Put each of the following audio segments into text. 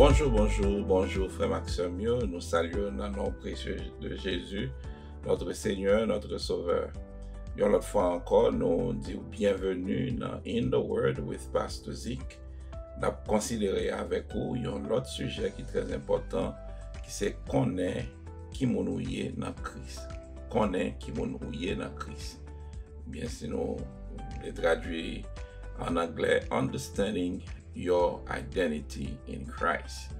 Bonjour, frère Maxime. Nous saluons dans le nom précieux de Jésus, notre Seigneur, notre Sauveur. Une autre fois encore, nous disons bienvenue dans In the Word with Pastor Zik. Nous avons considéré avec vous un autre sujet qui est très important, qui c'est connaître qui nous est dans Christ. Connaître qui nous est dans Christ. Bien sinon, les traduire en anglais, Understanding Your Identity in Christ.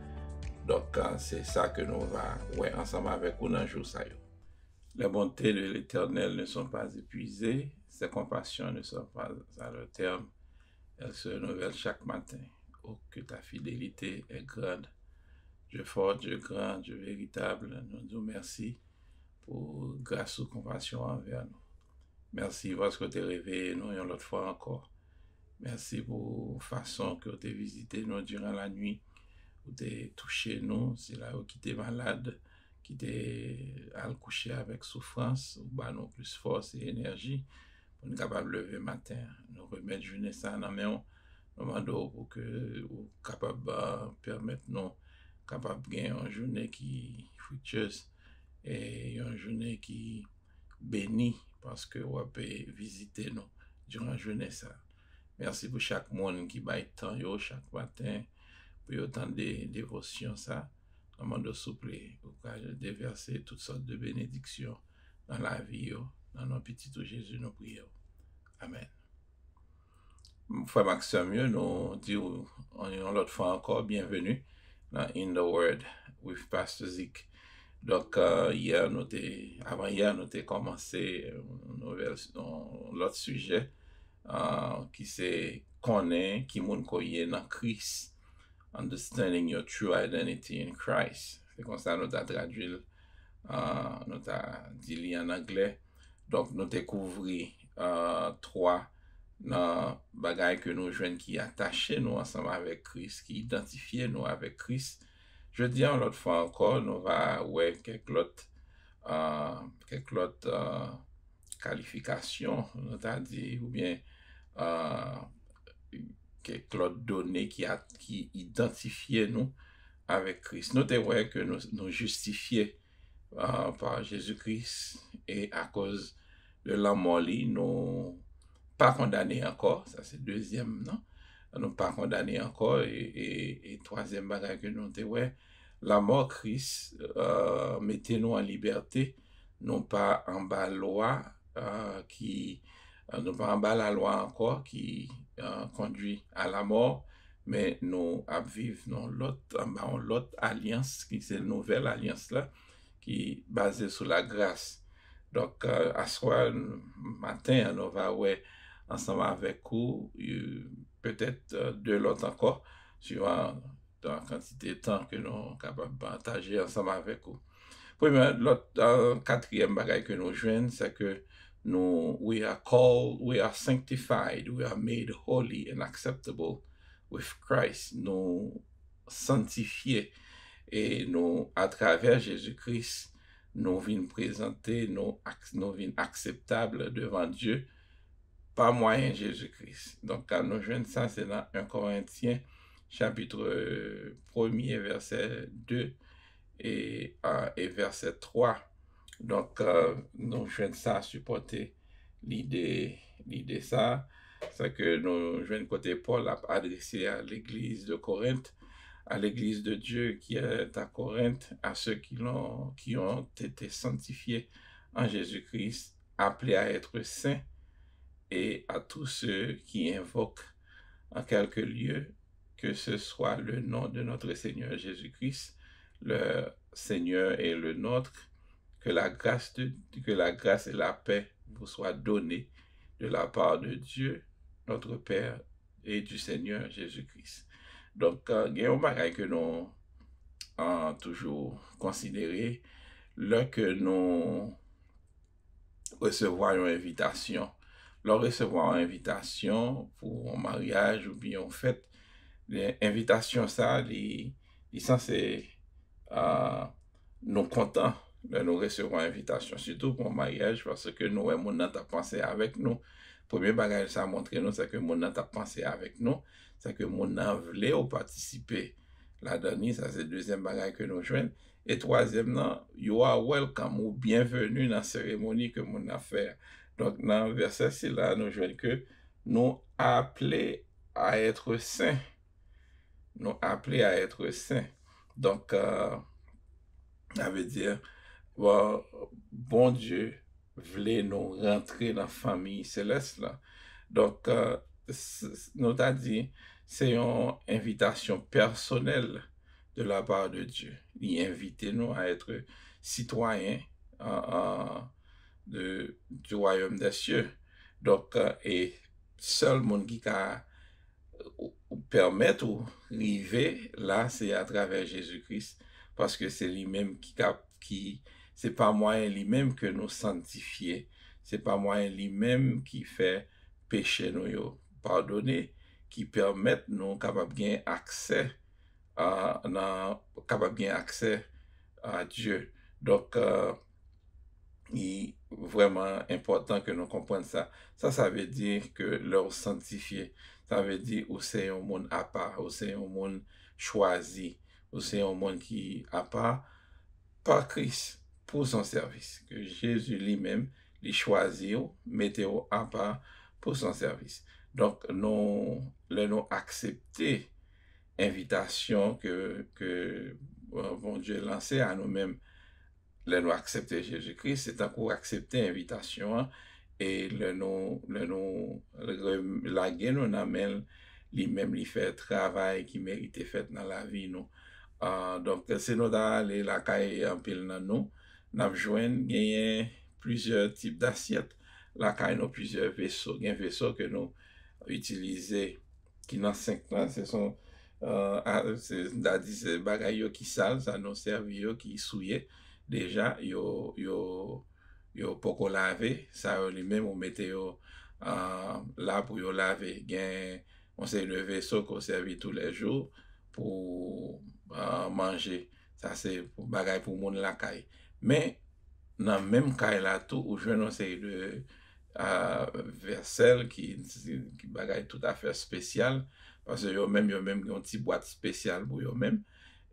Donc, c'est ça que nous allons ensemble avec vous dans le jour. Les bontés de l'Éternel ne sont pas épuisées, ses compassions ne sont pas à leur terme, elles se renouvellent chaque matin. Oh, que ta fidélité est grande. Dieu fort, Dieu grand, Dieu véritable, nous disons merci pour grâce ou compassion envers nous. Merci parce que tu es réveillé nous une autre fois encore. Merci pour la façon que tu as visité nous durant la nuit, où tu as touché nous, c'est là où tu es malade, qui t'es à le coucher avec souffrance, ou bah non plus force et énergie, pour nous capables de lever matin, nous remettre journée ça dans main, nous demandons pour que nous capable permettre nous capable de gagner une journée qui fructueuse et une journée qui bénie parce que vous avez visité nous durant la journée ça. Merci pour chaque monde qui va temps chaque matin pour autant de dévotion ça. Nous demandons souple pour déverser toutes sortes de bénédictions dans la vie dans nos petits Jésus nous prions. Amen. Frère Maxime, nous disons l'autre fois encore bienvenue dans In the Word with Pastor Zik. Donc, avant hier, nous avons commencé l'autre sujet qui c'est connaître qui moun koye dans Christ. Understanding your true identity in Christ. C'est comme ça nous avons traduit, nous avons dit en anglais. Donc, nous découvrons trois bagailles que nous jouons qui attachent nous ensemble avec Christ, qui identifient nous avec Christ. Je dis l'autre fois encore, nous allons voir quelques autres qualifications, nous avons dit, ou bien quelques autres données qui identifient nous avec Christ. Notez que nous justifions par Jésus-Christ et à cause de la mort, nous pas condamnés encore. Ça c'est deuxième, non? Nous pas condamnés encore. Et troisième bagage que nous avons, la mort Christ mettez-nous en liberté, non pas en bas loi non pas en bas la loi encore qui conduit à la mort, mais nous vivons dans l'autre alliance, qui c'est une nouvelle alliance là, qui est basée sur la grâce. Donc, à soir, matin, nous allons ensemble avec vous, peut-être deux l'autre encore, suivant la quantité de temps que nous sommes capables de partager ensemble avec vous. L'autre quatrième bagage que nous jouons, c'est que we are called, we are sanctified, we are made holy and acceptable with Christ. Nous sanctifiés et nous, à travers Jésus-Christ, nous venons présenter, nous venons acceptables devant Dieu par moyen de Jésus-Christ. Donc, quand nous jouons ça, c'est dans 1 Corinthiens, chapitre 1er, verset 2 et verset 3. Donc, nous jouons ça, supporter l'idée ça, c'est que nous jouons côté Paul a adressé à l'église de Corinthe, à l'église de Dieu qui est à Corinthe, à ceux qui ont été sanctifiés en Jésus-Christ, appelés à être saints, et à tous ceux qui invoquent en quelque lieu, que ce soit le nom de notre Seigneur Jésus-Christ, le Seigneur et le nôtre, que la grâce et la paix vous soient données de la part de Dieu, notre Père, et du Seigneur Jésus-Christ. Donc, il y a un bagage que nous avons toujours considéré, lorsque nous recevons une invitation. Lorsque recevoir une invitation pour un mariage ou bien en fait, l'invitation, ça, il est censé nous contents de nous recevoir une invitation, surtout pour un mariage, parce que nous, mon a pensé avec nous. Premier bagage, ça montre nous, c'est que mon a pensé avec nous, c'est que mon a voulu participer la dernière, ça c'est deuxième bagage que nous jouons. Et troisième, non, you are welcome ou bienvenue dans la cérémonie que nous avons fait. Donc, dans le verset, c'est là, nous jouons que nous appelés à être saints. Nous appelés à être saints. Donc, ça veut dire, bon Dieu voulait nous rentrer dans la famille céleste là. Donc, nous avons dit, c'est une invitation personnelle de la part de Dieu. Il invite nous à être citoyens du royaume des cieux. Donc, et seul monde qui a permettre ou arriver là, c'est à travers Jésus-Christ, parce que c'est lui-même qui c'est pas moyen lui-même que nous sanctifier, c'est pas moyen lui-même qui fait péché nous pardonner, qui permettent nous capable gain accès capable gain accès à Dieu. Donc il est vraiment important que nous comprenions ça. Ça veut dire que leur sanctifier, ça veut dire que c'est un monde à part, ou c'est un monde choisi, ou c'est un monde qui à part par Christ pour son service. Que Jésus lui-même les choisit, mettez à part pour son service. Donc, nous accepter l'invitation que bon Dieu lancé à nous-mêmes. Nous accepter Jésus-Christ, c'est encore accepter l'invitation et nous laguer nous amène lui-même lui fait travail qui mérite fait dans la vie nous. Donc c'est nous d'aller la caille en pile dans nous joindre gagner plusieurs types d'assiettes, la caille nous plusieurs vaisseaux, un vaisseau que nous utiliser qui dans 5 ans, ce sont c'est bagaille qui sale, ça nous servi qui souillé déjà yo poko laver ça lui-même on mettait là pour yo laver gain on sait le vaisseau qu'on servi tous les jours pour manger ça c'est pour bagaille pour monde la caille mais dans même caille là tout ou je non c'est de vaisselle qui bagaille tout à fait spécial parce que yo même une petite boîte spéciale pour yo même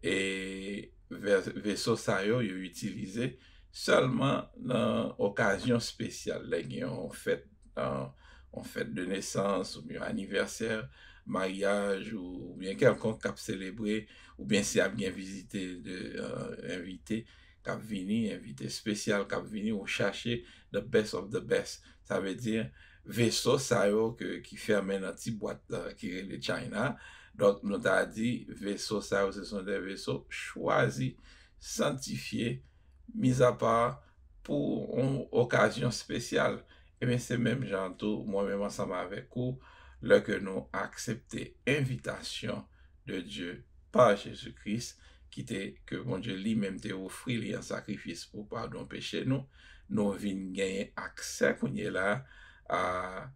et vaisseau ça yo utilisé seulement dans occasion spéciale les on fête de naissance ou bien anniversaire mariage ou bien quelconque cap célébrer ou bien si a bien visité de invité cap vini invité spécial cap vini ou chercher the best of the best ça veut dire vaisseau ça yo qui ferme dans petite boîte qui est le China. Donc, nous avons dit, vaisseaux, ça, ce sont des vaisseaux choisis, sanctifiés, mis à part pour une occasion spéciale. Et bien, c'est même genre tout, moi-même ensemble avec vous, là que nous acceptons l'invitation de Dieu par Jésus-Christ, que mon Dieu lui-même t'a offert un sacrifice pour pardon péché nous venons gagner accès qu'on est là à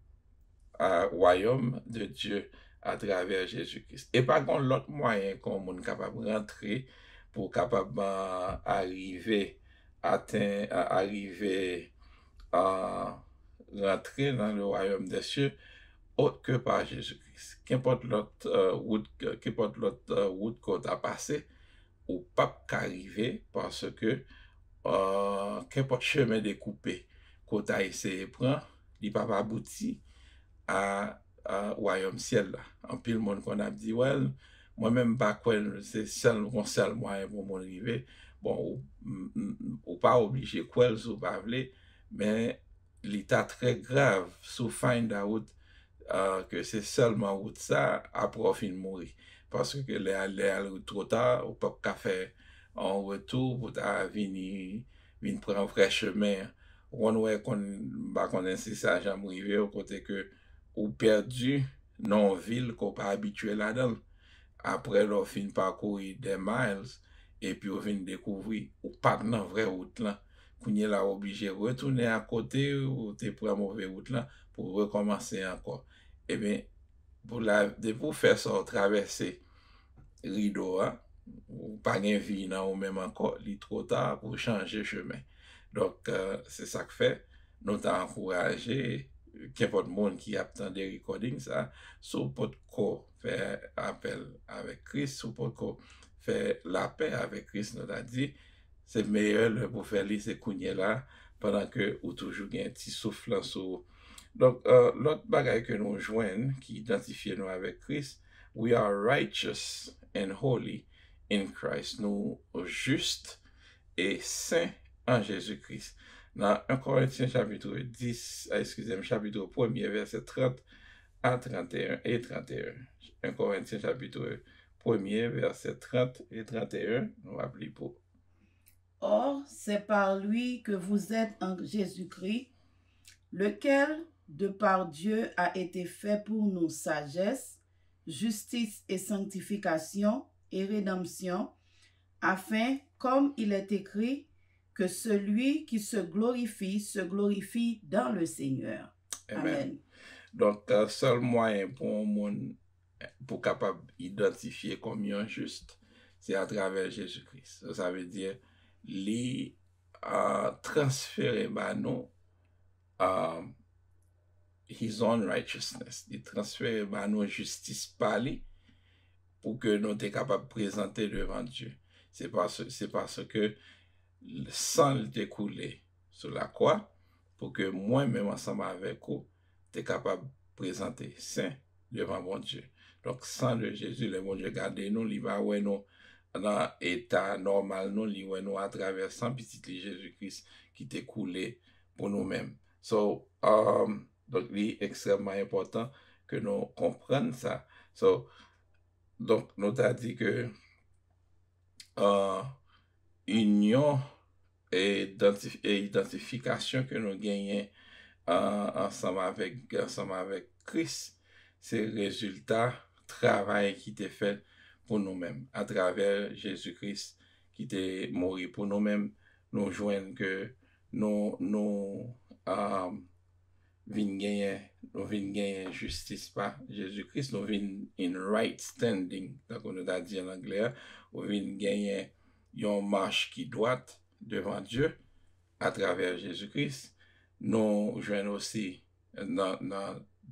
royaume de Dieu à travers Jésus-Christ. Et par contre, l'autre moyen qu'on est capable de rentrer pour capable arriver à rentrer dans le royaume des cieux autre que par Jésus-Christ. Qu'importe l'autre route qu'on a passé ou pas qu'arriver parce que qu'importe chemin découpé qu'on a essayé de prendre, il n'a pas abouti à royaume ciel là. En pile monde qu'on a dit well, moi-même pas quoi c'est seul moyen pour mon arriver. Bon ou pas obligé quoi ou pas vle, mais l'état très grave sous find out que c'est seulement route ça après fin mourir parce que les trop tard ou pas qu'à faire en retour pour venir prendre un vrai chemin. On ouais qu'on ainsi ça jamais arrivé au côté que ou perdu non ville qu'on pas habitué là-dedans. Après leur fin parcourir des miles et puis on vient découvrir ou pas dans vraie route là. Qu'on est là obligé retourner à côté ou te prendre mauvaise route là pour recommencer encore. Et bien pour faire ça traverser rideau ou pas de vie ou même encore il trop tard pour changer chemin. Donc c'est ça que fait nous t'as encouragé qu'importe monde qui attend des recordings ça sur podcast faire appel avec Christ sur podcast faire la paix avec Christ, nous a dit, c'est meilleur le pour faire lui, c'est kounye là, pendant que ou toujours un petit souffle là sous. Donc, l'autre bagaille que nous joignons, qui identifie nous avec Christ, we are righteous and holy in Christ. Nous justes et saints en Jésus-Christ. Dans 1 Corinthiens chapitre 10, excusez-moi, chapitre 1er, verset 30 à 31 et 31. 1 Corinthiens chapitre 1er, verset 30 et 31, nous rappelons pour. Or, c'est par lui que vous êtes en Jésus-Christ, lequel, de par Dieu, a été fait pour nous sagesse, justice et sanctification et rédemption, afin, comme il est écrit, que celui qui se glorifie dans le Seigneur. Amen. Donc, seul moyen pour monde pour capable identifier comme un juste, c'est à travers Jésus-Christ. Ça veut dire, lui transférer nous his own righteousness. Il transfère nous justice par lui pour que nous soyons capables de présenter devant Dieu. C'est parce que le sang est coulé sur la croix pour que moi-même ensemble avec vous, tu es capable de présenter saint devant mon Dieu. Donc, sang de Jésus, le bon Dieu garde nous, il va ouais nous dans l'état normal, nous, il va nous à travers sang petit Jésus-Christ qui t'est coulé pour nous-mêmes. So, donc, il est extrêmement important que nous comprenions ça. So, donc, nous avons dit que union et identification que nous gagnons ensemble avec Christ, c'est le résultat travail qui était fait pour nous-mêmes à travers Jésus-Christ qui était mort pour nous-mêmes. Nous joignons que nous vin gagner justice par Jésus-Christ, nous vin in right standing, donc on a dit en anglais, nous vin gagner une marche qui droite devant Dieu à travers Jésus-Christ. Nous joignons aussi dans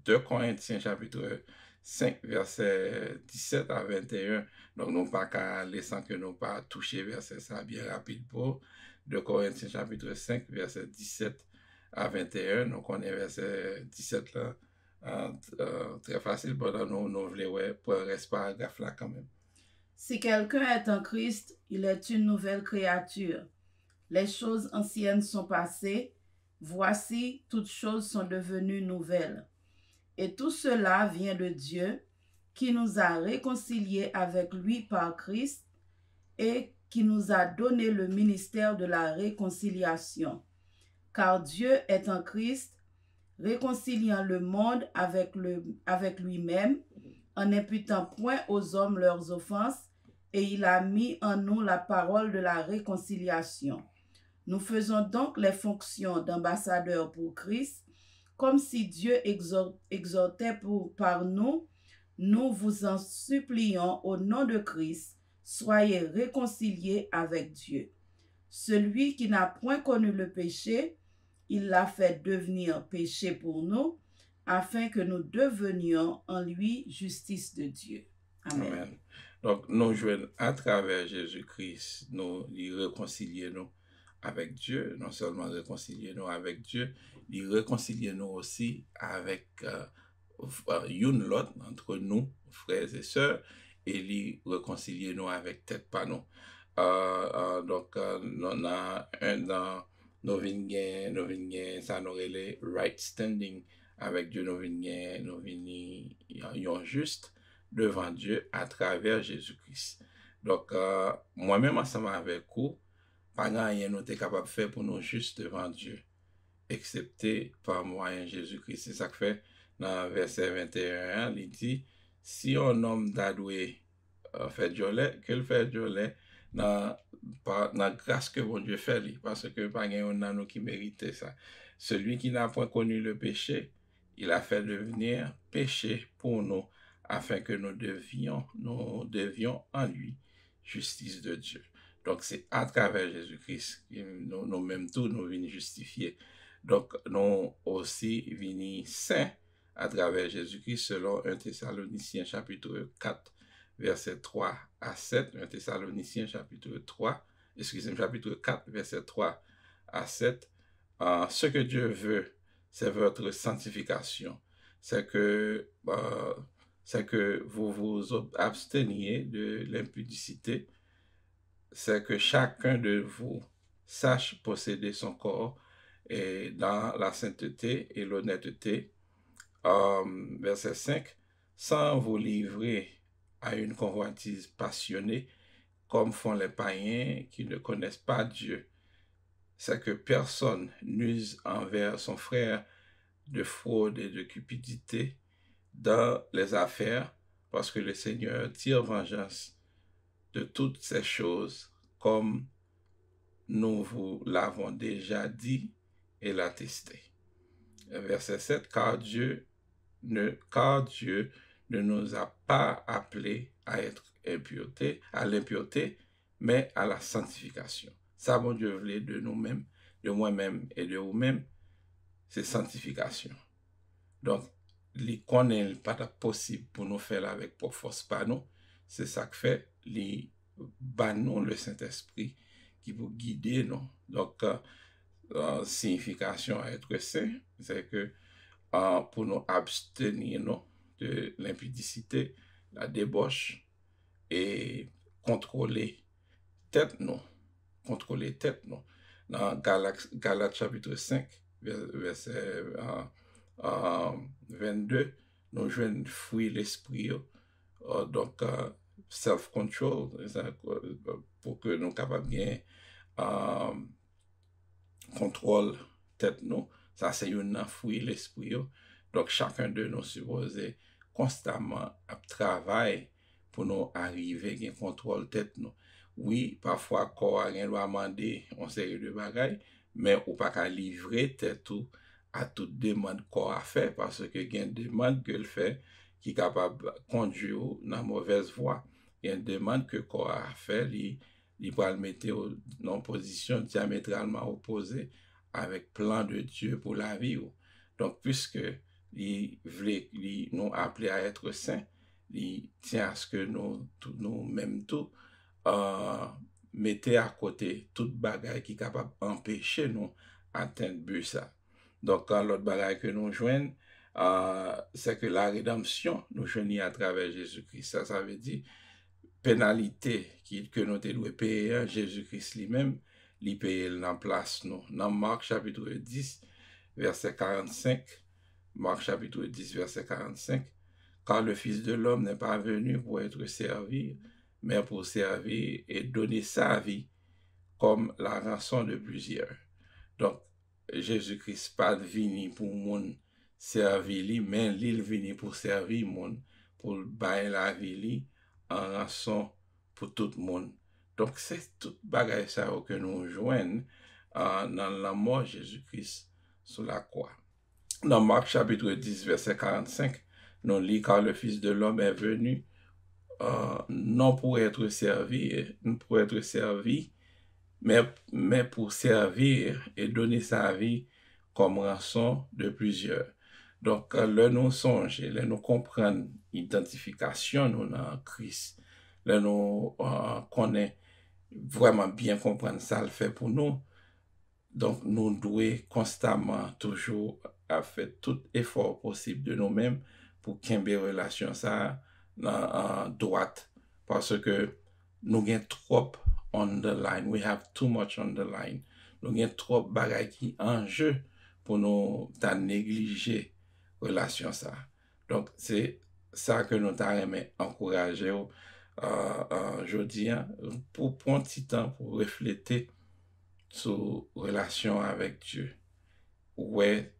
2 Corinthiens chapitre 5 verset 17 à 21. Donc nous pas qu'à aller sans que nous pas toucher verset ça bien rapide pour 2 Corinthiens chapitre 5 verset 17 à 21. Donc on est verset 17 là très facile pendant nous voulons pour rester paragraphe là quand même. Si quelqu'un est en Christ, il est une nouvelle créature. Les choses anciennes sont passées, voici, toutes choses sont devenues nouvelles. Et tout cela vient de Dieu, qui nous a réconciliés avec lui par Christ et qui nous a donné le ministère de la réconciliation. Car Dieu est en Christ, réconciliant le monde avec lui-même, en n'imputant point aux hommes leurs offenses, et il a mis en nous la parole de la réconciliation. Nous faisons donc les fonctions d'ambassadeurs pour Christ, comme si Dieu exhortait par nous. Nous vous en supplions au nom de Christ, soyez réconciliés avec Dieu. Celui qui n'a point connu le péché, il l'a fait devenir péché pour nous, afin que nous devenions en lui justice de Dieu. Amen. Amen. Donc, nous jouons à travers Jésus-Christ, nous réconcilier nous avec Dieu, non seulement réconcilier nous avec Dieu, il réconcilier nous aussi avec une l'autre, entre nous, frères et sœurs, et il réconcilier nous avec tête par nous. Donc, on a nous venons ça nous les right standing avec Dieu, nous venons juste devant Dieu à travers Jésus-Christ. Donc, moi-même, ensemble avec vous, pas rien nous sommes capables de faire pour nous juste devant Dieu, excepté par moyen Jésus-Christ. C'est ça que fait dans verset 21, il dit, si un homme d'adoué fait jolet, qu'il fait jolet dans la grâce que mon Dieu fait, parce que pas rien nous qui méritait ça. Celui qui n'a point connu le péché, il a fait devenir péché pour nous, afin que nous devions en lui justice de Dieu. Donc, c'est à travers Jésus-Christ que nous-mêmes tous nous venons justifier. Donc, nous aussi venons saints à travers Jésus-Christ, selon 1 Thessaloniciens chapitre 4, verset 3 à 7, 1 Thessaloniciens chapitre 3, excusez-moi, chapitre 4, verset 3 à 7. Ce que Dieu veut, c'est votre sanctification. C'est que vous vous absteniez de l'impudicité. C'est que chacun de vous sache posséder son corps et dans la sainteté et l'honnêteté. Verset 5, sans vous livrer à une convoitise passionnée, comme font les païens qui ne connaissent pas Dieu. C'est que personne n'use envers son frère de fraude et de cupidité dans les affaires, parce que le Seigneur tire vengeance de toutes ces choses, comme nous vous l'avons déjà dit et l'attesté. Verset 7, car Dieu ne nous a pas appelés à être à l'impureté, mais à la sanctification. Ça, bon Dieu voulait de nous-mêmes, de moi-même et de vous-mêmes, c'est sanctification. Donc, li connaît pas possible pour nous faire avec pour force pas nous, c'est ça que fait li banon le Saint-Esprit qui vous guider nous. Donc, signification à être saint, c'est que pour nous abstenir nous, de l'impudicité, la débauche et contrôler tête nous. Dans Galates chapitre 5, verset 22, nous jouons fruit l'esprit, donc self-control, pour que nous capables bien contrôle tête nous. Ça, c'est un fruit l'esprit. Donc, chacun de nous supposé constamment travailler pour nous arriver à contrôle tête nous. Oui, parfois, corps a demander on série de bagailles, mais ou pas qu'à livrer tête tout à toute demande corps a fait, parce que il y a une demande que le fait qui est capable de conduire dans la mauvaise voie. Il y a une demande que corps a fait, il va le mettre dans une position diamétralement opposée avec plan de Dieu pour la vie. Donc, puisque il voulait nous appeler à être saints, il tient à ce que nous-mêmes tout, mettez à côté toute bagaille qui est capable d'empêcher nous d'atteindre but ça. Donc, l'autre bagaille que nous joignons, c'est que la rédemption nous joignons à travers Jésus-Christ. Ça veut dire pénalité que nous devons payer, Jésus-Christ lui-même, il paye en place nous. Dans Marc chapitre 10, verset 45, Marc chapitre 10, verset 45, car le Fils de l'homme n'est pas venu pour être servi, mais pour servir et donner sa vie comme la rançon de plusieurs. Donc, Jésus-Christ pas venu pour moun servir, mais il venu pour servir moun, pour bailler la vie en rançon pour tout le monde. Donc, c'est tout bagage ça que nous joignons dans la mort de Jésus-Christ sur la croix. Dans Marc chapitre 10, verset 45, nous lisons car le Fils de l'homme est venu non pour être servi, mais pour servir et donner sa vie comme rançon de plusieurs. Donc, là nous songeons, là nous comprenons l'identification nous dans Christ, là nous connaissons vraiment bien comprendre ça le fait pour nous. Donc, nous devons constamment toujours faire tout effort possible de nous-mêmes pour qu'il y ait une relation ça en droite. Parce que nous avons trop on the line. We have too much on the line. Nous avons trop de bagages qui en jeu pour nous négliger relation ça. Donc, c'est ça que nous avons encouragé aujourd'hui pour prendre un petit temps pour refléter sur relation avec Dieu. Ouais,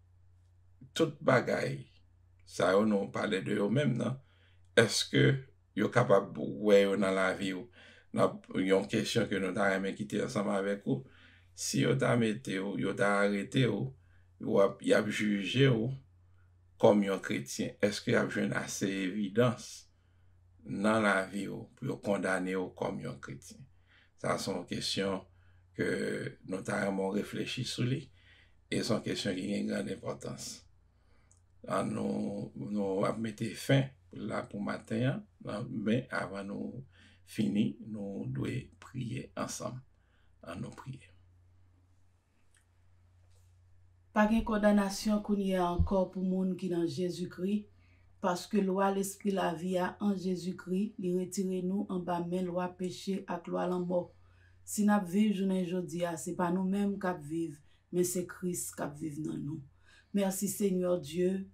toute bagaille, ça on parlait de eux-mêmes, non? Est-ce que vous êtes capable de voir dans la vie ou il y a une question que nous avons quitter ensemble avec vous. Si vous avez arrêté ou vous avez jugé comme un chrétien, est-ce que vous avez assez d'évidence dans la vie pour condamner comme un chrétien? Ça sont des questions que nous avons réfléchi sur lui et sont questions qui ont une grande importance. Nous avons mis fin là pour matin, Mais avant nous finir, nous devons prier ensemble. En nous prier. Pas de condamnation qu'on y a encore pour monde qui dans Jésus-Christ. Parce que loi l'esprit la vie a en Jésus-Christ, il retire nous en bas mais loi péché ak loi la mort. Si nous vivons journée aujourd'hui, c'est pas nous-mêmes qui vivons, mais c'est Christ qui vit dans nous. Merci Seigneur Dieu,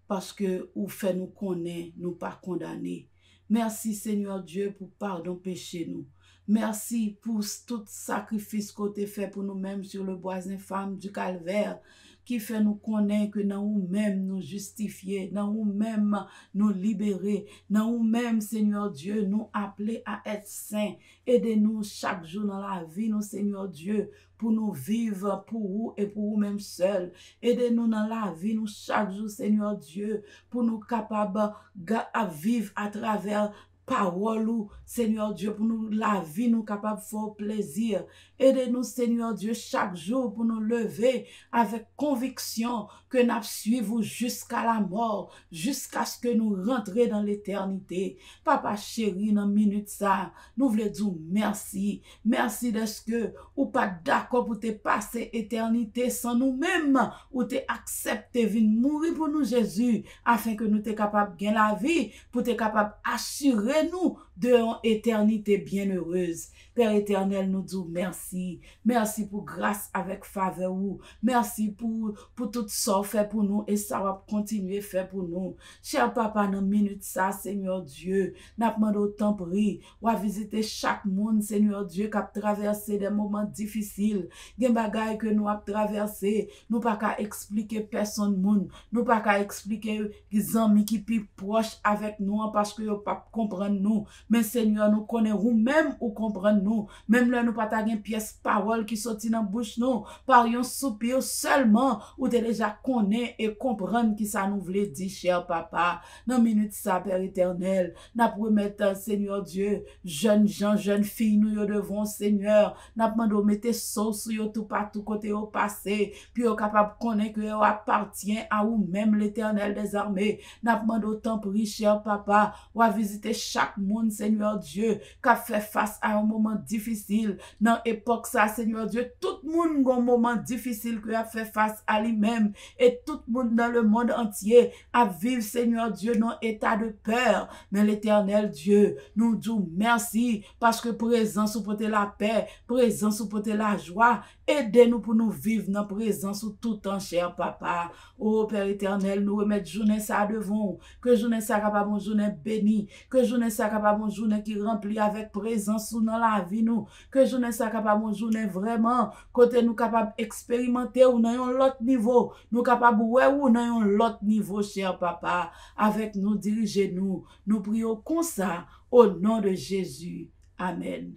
parce que ou fait nous connaître, nous pas condamner. Merci Seigneur Dieu pour pardon péché nous. Merci pour tout sacrifice que tu fait pour nous-mêmes sur le bois infâme du calvaire, qui fait nous connaître que dans nous-mêmes nous justifier, dans nous-mêmes nous libérer, dans nous-mêmes, Seigneur Dieu, nous appeler à être saints. Aidez-nous chaque jour dans la vie, nous, Seigneur Dieu, pour nous vivre pour vous et pour vous-même seuls. Aidez-nous dans la vie, nous, chaque jour, Seigneur Dieu, pour nous capables de vivre à travers parole ou Seigneur Dieu pour nous la vie nous capable de faire plaisir. Aidez-nous Seigneur Dieu chaque jour pour nous lever avec conviction que nous suivons jusqu'à la mort, jusqu'à ce que nous rentrions dans l'éternité. Papa chéri, dans minute ça, nous voulons dire merci. Merci de ce que ou pas d'accord pour te passer éternité sans nous-mêmes ou te accepter venir mourir pour nous Jésus afin que nous te capable de gagner la vie, pour te capable assurer nous de une éternité bienheureuse. Père éternel, nous disons merci. Merci pour grâce avec faveur. Merci pour tout ça fait pour nous et ça va continuer faire pour nous. Cher papa, dans minute ça, Seigneur Dieu, n'a demandé autant pris. On va visiter chaque monde, Seigneur Dieu, qui a traversé des moments difficiles. Des bagailles que nous avons traversé. Nous pas qu'à expliquer personne monde. Nous pas qu'à expliquer les amis qui sont proches avec nous parce que nous pas comprendre nous. Mais Seigneur, nous connaissons même ou comprendre nous. Même là, nous pas une pièce parole qui sortit dans la bouche nous. Par un soupir seulement, ou tu déjà connais et comprendre qui ça nous voulait dire, cher papa. Dans minute ça, Père éternel, n'a promettre, Seigneur Dieu, jeunes gens, jeunes filles, nous devons, Seigneur, n'a demandé mettre sauce sur tout partout côté au passé, puis au capable de connaître que vous appartient à vous même l'éternel des armées. N'a demandé autant pour cher papa, ou à visiter chaque monde, Seigneur Dieu, qui a fait face à un moment difficile. Dans l'époque, ça, Seigneur Dieu, tout le monde a un moment difficile qui a fait face à lui-même. Et tout le monde dans le monde entier a vivre, Seigneur Dieu, dans un état de peur. Mais l'éternel Dieu, nous disons merci parce que présence ou porter la paix, présence ou porter la joie. Aidez-nous pour nous vivre dans présence ou tout temps, cher papa. Oh Père éternel, nous remettons journée ça devant. Que journée ça capable une journée bénie. Que journée ça capable une journée qui remplit avec présence ou dans la vie nous. Que journée ça capable une journée vraiment côté nous capable expérimenter ou dans un autre niveau. Nous capable ouais ou dans un autre niveau, cher papa. Avec nous, dirigez-nous. Nous prions comme ça au nom de Jésus. Amen.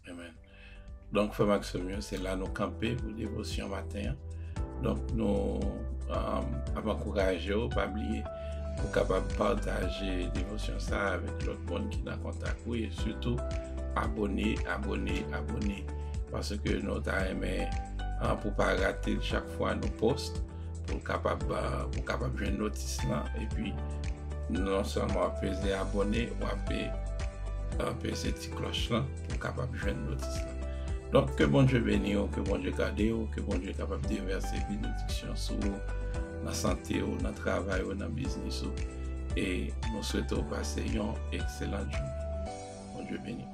Amen. Donc, Frère Maxime, c'est là nous camper pour dévotion matin. Donc, nous encourager, pas oublier, pour capable partager dévotion ça avec l'autre monde qui est en contact. Oui, et surtout, abonner. Parce que nous avons aimé, pour ne pas rater chaque fois nos posts, pour capable jouer une notice là. Et puis, non seulement apaiser abonner, ou apaiser cette petite cloche là, pour capable jouer une notice là. Donc, que bon Dieu bénisse, que bon Dieu garde, que bon Dieu est capable de déverser bénédiction sur la santé, dans le travail, dans le business. Et nous souhaitons passer un excellent jour. Bon Dieu bénisse.